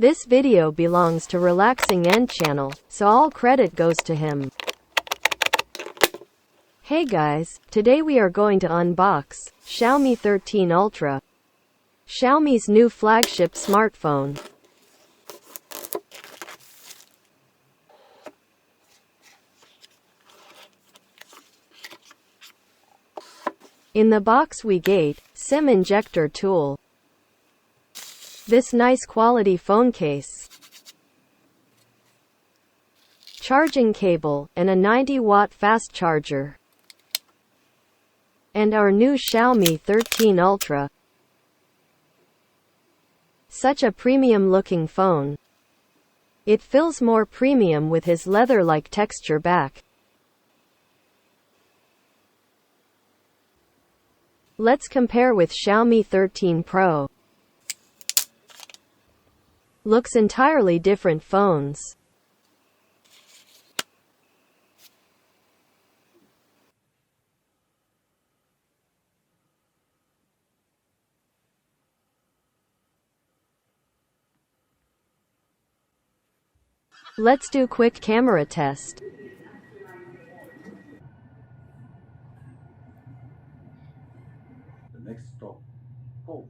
This video belongs to Relaxing End channel, so all credit goes to him. Hey guys, today we are going to unbox Xiaomi 13 Ultra, Xiaomi's new flagship smartphone. In the box we get SIM injector tool, this nice quality phone case, charging cable, and a 90-watt fast charger. And our new Xiaomi 13 Ultra. Such a premium looking phone. It feels more premium with his leather-like texture back. Let's compare with Xiaomi 13 Pro. Looks entirely different phones. Let's do quick camera test. The next stop, Kovala.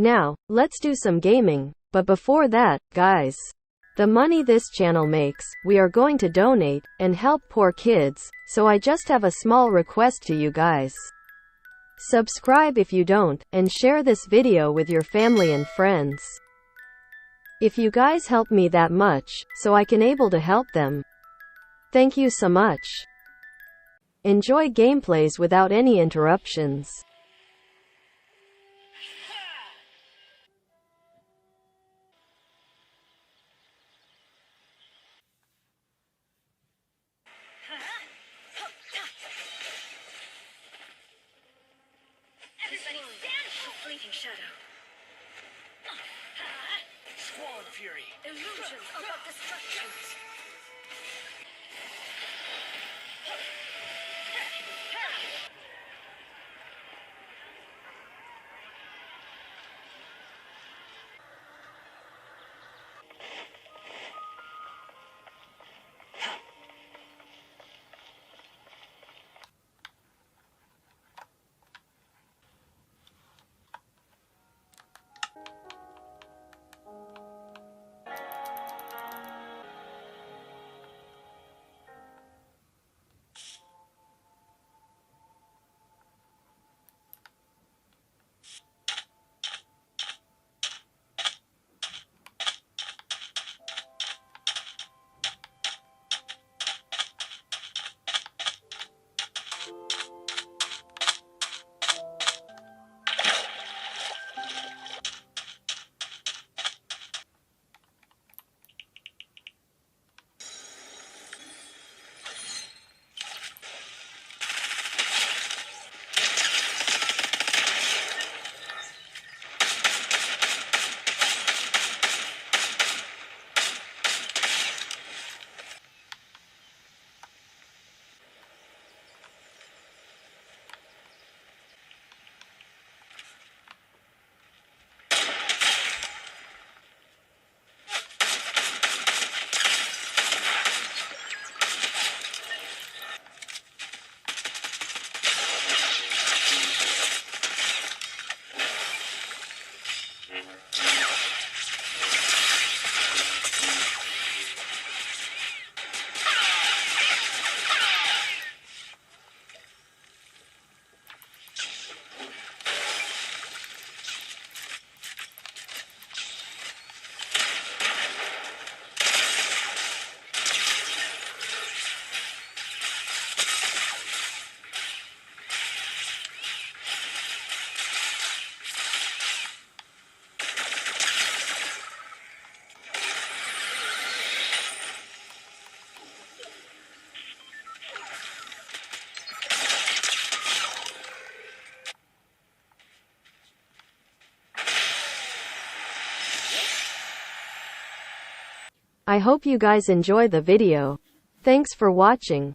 Now, let's do some gaming. But before that, guys, the money this channel makes, we are going to donate and help poor kids, so I just have a small request to you guys. Subscribe if you don't, and share this video with your family and friends. If you guys help me that much, so I can able to help them. Thank you so much. Enjoy gameplays without any interruptions. Everybody stand for fleeting shadow. Squad fury. Illusions are but distractions. I hope you guys enjoy the video. Thanks for watching.